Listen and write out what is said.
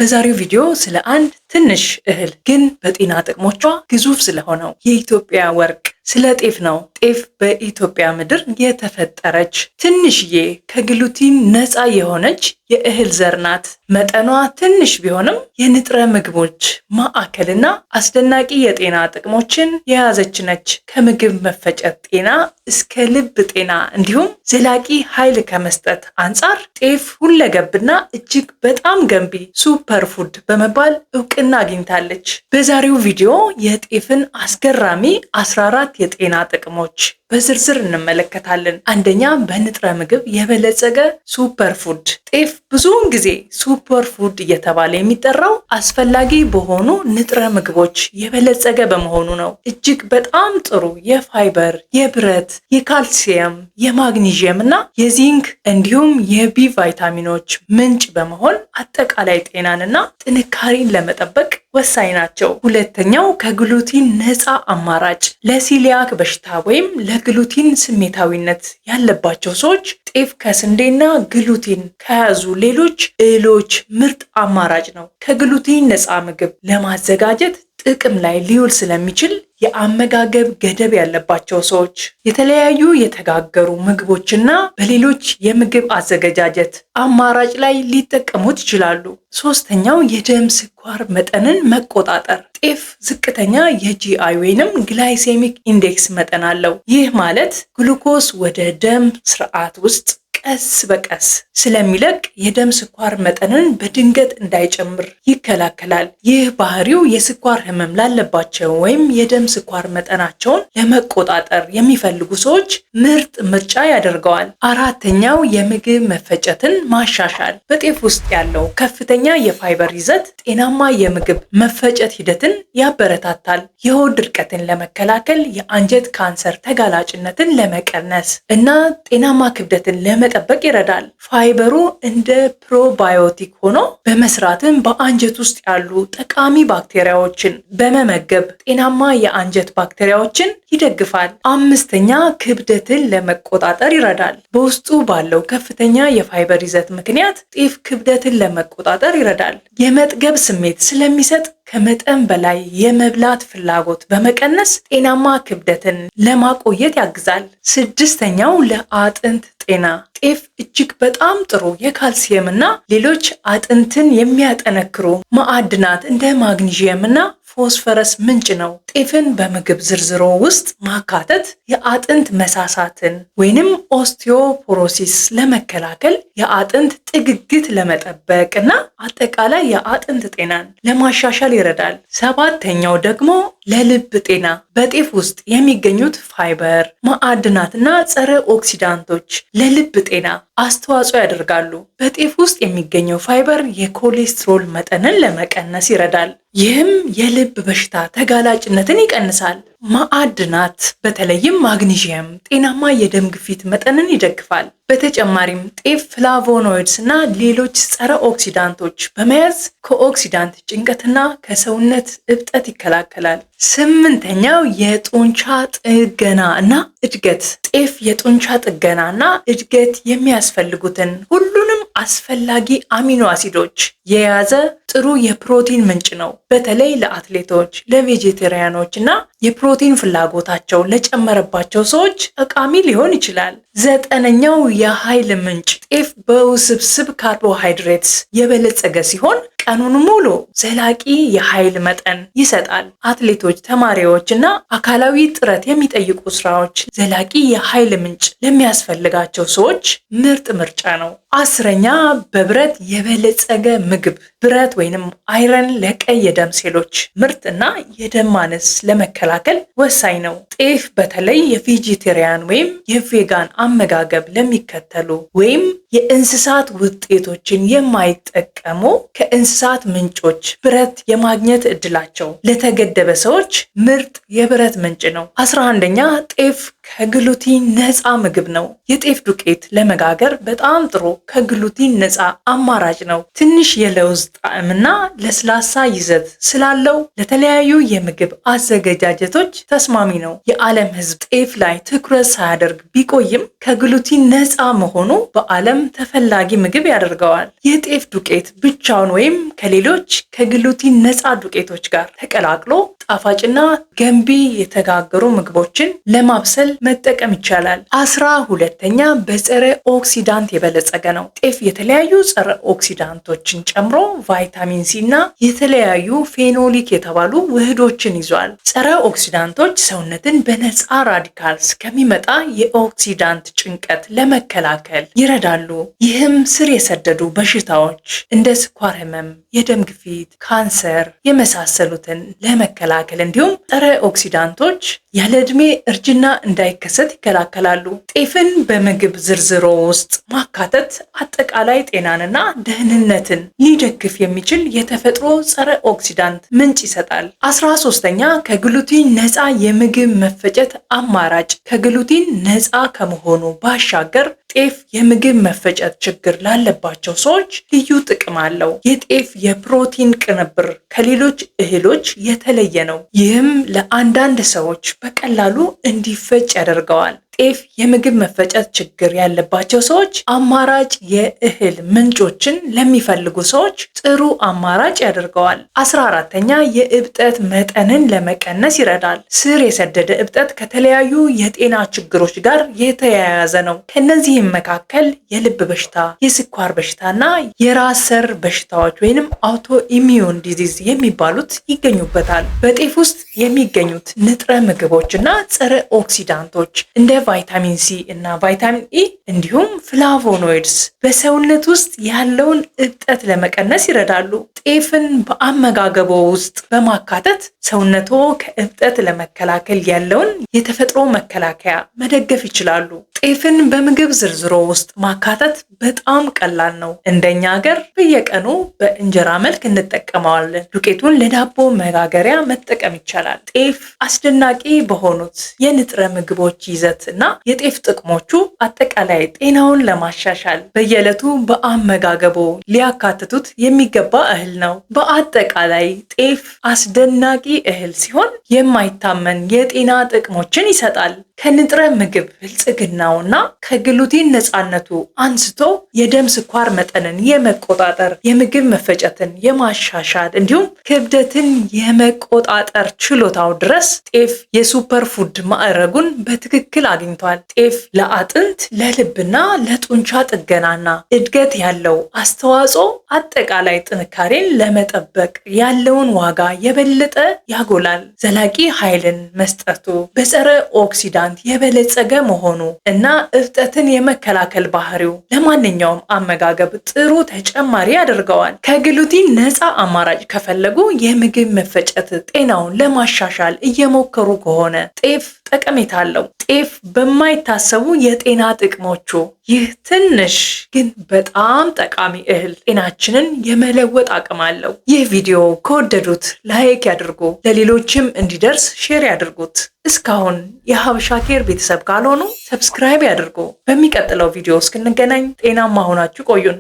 በዛሬው ቪዲዮ ስለ አንድ ትንሽ እህል ግን በጤና ጥቅሞቿ ግዙፍ ስለሆነው የኢትዮጵያ ወርቅ ስለ ጤፍ ነው። ጤፍ በኢትዮጵያ ምድር የተፈጠረች ትንሽዬ ከግሉቲን ነፃ የሆነች የእህል ዘር ናት። መጠኗ ትንሽ ቢሆንም የንጥረ ምግቦች ማዕከልና አስደናቂ የጤና ጥቅሞችን የያዘች ነች። ከምግብ መፈጨት ጤና እስከ ልብ ጤና እንዲሁም ዘላቂ ኃይል ከመስጠት አንጻር ጤፍ ሁለገብና እጅግ በጣም ገንቢ ሱፐር ፉድ በመባል እውቅና አግኝታለች። በዛሬው ቪዲዮ የጤፍን አስገራሚ 14 የጤና ጥቅሞች በዝርዝር እንመለከታለን። አንደኛ፣ በንጥረ ምግብ የበለጸገ ሱፐር ፉድ። ጤፍ ብዙውን ጊዜ ሱፐር ፉድ እየተባለ የሚጠራው አስፈላጊ በሆኑ ንጥረ ምግቦች የበለጸገ በመሆኑ ነው። እጅግ በጣም ጥሩ የፋይበር፣ የብረት፣ የካልሲየም፣ የማግኒዥየም እና የዚንክ እንዲሁም የቢ ቫይታሚኖች ምንጭ በመሆን አጠቃላይ ጤናንና ጥንካሬን ለመጠበቅ ወሳኝ ናቸው። ሁለተኛው፣ ከግሉቲን ነፃ አማራጭ። ለሲሊያክ በሽታ ወይም ለግሉቲን ስሜታዊነት ያለባቸው ሰዎች ጤፍ ከስንዴና ግሉቲን ከያዙ ሌሎች እህሎች ምርጥ አማራጭ ነው። ከግሉቲን ነፃ ምግብ ለማዘጋጀት ጥቅም ላይ ሊውል ስለሚችል የአመጋገብ ገደብ ያለባቸው ሰዎች የተለያዩ የተጋገሩ ምግቦችና በሌሎች የምግብ አዘገጃጀት አማራጭ ላይ ሊጠቀሙት ይችላሉ። ሶስተኛው፣ የደም ስኳር መጠንን መቆጣጠር። ጤፍ ዝቅተኛ የጂአይ ወይንም ግላይሴሚክ ኢንዴክስ መጠን አለው። ይህ ማለት ግሉኮስ ወደ ደም ስርዓት ውስጥ ቀስ በቀስ ስለሚለቅ የደም ስኳር መጠንን በድንገት እንዳይጨምር ይከላከላል። ይህ ባህሪው የስኳር ህመም ላለባቸው ወይም የደም ስኳር መጠናቸውን ለመቆጣጠር የሚፈልጉ ሰዎች ምርጥ ምርጫ ያደርገዋል። አራተኛው፣ የምግብ መፈጨትን ማሻሻል። በጤፍ ውስጥ ያለው ከፍተኛ የፋይበር ይዘት ጤናማ የምግብ መፈጨት ሂደትን ያበረታታል። የሆድ ድርቀትን ለመከላከል፣ የአንጀት ካንሰር ተጋላጭነትን ለመቀነስ እና ጤናማ ክብደትን ለመጠበቅ ይረዳል። ፋይበሩ እንደ ፕሮባዮቲክ ሆኖ በመስራትም በአንጀት ውስጥ ያሉ ጠቃሚ ባክቴሪያዎችን በመመገብ ጤናማ የአንጀት ባክቴሪያዎችን ይደግፋል። አምስተኛ፣ ክብደትን ለመቆጣጠር ይረዳል። በውስጡ ባለው ከፍተኛ የፋይበር ይዘት ምክንያት ጤፍ ክብደትን ለመቆጣጠር ይረዳል። የመጥገብ ስሜት ስለሚሰጥ ከመጠን በላይ የመብላት ፍላጎት በመቀነስ ጤናማ ክብደትን ለማቆየት ያግዛል። ስድስተኛው፣ ለአጥንት ጤና። ጤፍ እጅግ በጣም ጥሩ የካልሲየም እና ሌሎች አጥንትን የሚያጠነክሩ ማዕድናት እንደ ማግኒዥየም እና ፎስፈረስ ምንጭ ነው። ጤፍን በምግብ ዝርዝሮ ውስጥ ማካተት የአጥንት መሳሳትን ወይንም ኦስቲዮፖሮሲስ ለመከላከል፣ የአጥንት ጥግግት ለመጠበቅ እና አጠቃላይ የአጥንት ጤናን ለማሻሻል ይረዳል። ሰባተኛው ደግሞ ለልብ ጤና። በጤፍ ውስጥ የሚገኙት ፋይበር፣ ማዕድናትና ጸረ ኦክሲዳንቶች ለልብ ጤና አስተዋጽኦ ያደርጋሉ። በጤፍ ውስጥ የሚገኘው ፋይበር የኮሌስትሮል መጠንን ለመቀነስ ይረዳል። ይህም የልብ በሽታ ተጋላጭነትን ይቀንሳል። ማዕድናት በተለይም ማግኒዥየም ጤናማ የደም ግፊት መጠንን ይደግፋል። በተጨማሪም ጤፍ ፍላቮኖይድስ እና ሌሎች ጸረ ኦክሲዳንቶች በመያዝ ከኦክሲዳንት ጭንቀትና ከሰውነት እብጠት ይከላከላል። ስምንተኛው፣ የጡንቻ ጥገና እና እድገት። ጤፍ የጡንቻ ጥገና እና እድገት የሚያስፈልጉትን ሁሉንም አስፈላጊ አሚኖ አሲዶች የያዘ ጥሩ የፕሮቲን ምንጭ ነው። በተለይ ለአትሌቶች፣ ለቬጀቴሪያኖች እና የፕሮቲን ፍላጎታቸው ለጨመረባቸው ሰዎች ጠቃሚ ሊሆን ይችላል። ዘጠነኛው፣ የኃይል ምንጭ። ጤፍ በውስብስብ ካርቦሃይድሬትስ የበለጸገ ሲሆን ቀኑን ሙሉ ዘላቂ የኃይል መጠን ይሰጣል። አትሌቶች፣ ተማሪዎች እና አካላዊ ጥረት የሚጠይቁ ስራዎች ዘላቂ የኃይል ምንጭ ለሚያስፈልጋቸው ሰዎች ምርጥ ምርጫ ነው። አስረኛ፣ በብረት የበለጸገ ምግብ። ብረት ወይንም አይረን ለቀይ የደም ሴሎች ምርት እና የደም ማነስ ለመከላከል ወሳኝ ነው። ጤፍ በተለይ የቬጂቴሪያን ወይም የቬጋን አመጋገብ ለሚከተሉ ወይም የእንስሳት ውጤቶችን የማይጠቀሙ ከእንስሳት ምንጮች ብረት የማግኘት እድላቸው ለተገደበ ሰዎች ምርጥ የብረት ምንጭ ነው። 11ኛ፣ ጤፍ ከግሉቲን ነፃ ምግብ ነው። የጤፍ ዱቄት ለመጋገር በጣም ጥሩ ከግሉቲን ነፃ አማራጭ ነው። ትንሽ የለውዝ ጣዕምና ለስላሳ ይዘት ስላለው ለተለያዩ የምግብ አዘገጃጀት አዘገጃጀቶች ተስማሚ ነው። የዓለም ሕዝብ ጤፍ ላይ ትኩረት ሳያደርግ ቢቆይም ከግሉቲን ነፃ መሆኑ በዓለም ተፈላጊ ምግብ ያደርገዋል። የጤፍ ዱቄት ብቻውን ወይም ከሌሎች ከግሉቲን ነፃ ዱቄቶች ጋር ተቀላቅሎ ጣፋጭና ገንቢ የተጋገሩ ምግቦችን ለማብሰል መጠቀም ይቻላል። 12ኛ በጸረ ኦክሲዳንት የበለጸገ ነው። ጤፍ የተለያዩ ጸረ ኦክሲዳንቶችን ጨምሮ ቫይታሚን ሲ እና የተለያዩ ፌኖሊክ የተባሉ ውህዶችን ይዟል። ጸረ ኦክሲዳንቶች ሰውነትን በነፃ ራዲካልስ ከሚመጣ የኦክሲዳንት ጭንቀት ለመከላከል ይረዳሉ። ይህም ስር የሰደዱ በሽታዎች እንደ ስኳር ህመም፣ የደም ግፊት፣ ካንሰር የመሳሰሉትን ለመከላከል እንዲሁም ጸረ ኦክሲዳንቶች ያለ ዕድሜ እርጅና እንዳይከሰት ይከላከላሉ። ጤፍን በምግብ ዝርዝሮ ውስጥ ማካተት አጠቃላይ ጤናንና ደህንነትን ሊደግፍ የሚችል የተፈጥሮ ጸረ ኦክሲዳንት ምንጭ ይሰጣል። 13ኛ ከግሉቲን ነፃ የምግብ መፈጨት አማራጭ። ከግሉቲን ነፃ ከመሆኑ ባሻገር ጤፍ የምግብ መፈጨት ችግር ላለባቸው ሰዎች ልዩ ጥቅም አለው። የጤፍ የፕሮቲን ቅንብር ከሌሎች እህሎች የተለየ ነው። ይህም ለአንዳንድ ሰዎች በቀላሉ እንዲፈጭ ያደርገዋል። ጤፍ የምግብ መፈጨት ችግር ያለባቸው ሰዎች አማራጭ የእህል ምንጮችን ለሚፈልጉ ሰዎች ጥሩ አማራጭ ያደርገዋል። 14ኛ የእብጠት መጠንን ለመቀነስ ይረዳል። ስር የሰደደ እብጠት ከተለያዩ የጤና ችግሮች ጋር የተያያዘ ነው። ከነዚህም መካከል የልብ በሽታ፣ የስኳር በሽታና የራስ ሰር በሽታዎች ወይንም አውቶ ኢሚዩን ዲዚዝ የሚባሉት ይገኙበታል። በጤፍ ውስጥ የሚገኙት ንጥረ ምግቦች እና ጸረ ኦክሲዳንቶች እንደ ቫይታሚን ሲ እና ቫይታሚን ኢ እንዲሁም ፍላቮኖይድስ በሰውነት ውስጥ ያለውን እብጠት ለመቀነስ ይረዳሉ። ጤፍን በአመጋገቦ ውስጥ በማካተት ሰውነቶ ከእብጠት ለመከላከል ያለውን የተፈጥሮ መከላከያ መደገፍ ይችላሉ። ጤፍን በምግብ ዝርዝሮ ውስጥ ማካተት በጣም ቀላል ነው። እንደኛ ሀገር በየቀኑ በእንጀራ መልክ እንጠቀመዋለን። ዱቄቱን ለዳቦ መጋገሪያ መጠቀም ይቻላል። ጤፍ አስደናቂ በሆኑት የንጥረ ምግቦች ይዘት እና የጤፍ ጥቅሞቹ አጠቃላይ ጤናውን ለማሻሻል በየዕለቱ በአመጋገቦ ሊያካትቱት የሚገባ እህል ነው። በአጠቃላይ ጤፍ አስደናቂ እህል ሲሆን የማይታመን የጤና ጥቅሞችን ይሰጣል። ከንጥረ ምግብ ብልጽግናውና ከግሉቲን ነፃነቱ አንስቶ የደም ስኳር መጠንን የመቆጣጠር፣ የምግብ መፈጨትን የማሻሻል እንዲሁም ክብደትን የመቆጣጠር ችሎታው ድረስ ጤፍ የሱፐር ፉድ ማዕረጉን በትክክል አግኝቷል። ጤፍ ለአጥንት ለልብና ለጡንቻ ጥገናና እድገት ያለው አስተዋጽኦ አጠቃላይ ጥንካሬን ለመጠበቅ ያለውን ዋጋ የበለጠ ያጎላል። ዘላቂ ኃይልን መስጠቱ፣ በጸረ ኦክሲዳንት የበለጸገ መሆኑ እና እብጠትን የመከላከል ባህሪው ለማንኛውም አመጋገብ ጥሩ ተጨማሪ ያደርገዋል። ከግሉቲን ነፃ አማራጭ ከፈለጉ የምግብ መፈጨት ጤናውን ለማሻሻል እየሞከሩ ከሆነ ጤፍ ጠቀሜታ አለው። ጤፍ በማይታሰቡ የጤና ጥቅሞቹ ይህ ትንሽ ግን በጣም ጠቃሚ እህል ጤናችንን የመለወጥ አቅም አለው። ይህ ቪዲዮ ከወደዱት ላይክ ያድርጉ፣ ለሌሎችም እንዲደርስ ሼር ያድርጉት። እስካሁን የሀበሻ ኬር ቤተሰብ ካልሆኑ ሰብስክራይብ ያድርጉ። በሚቀጥለው ቪዲዮ እስክንገናኝ ጤናማ ሆናችሁ ቆዩን።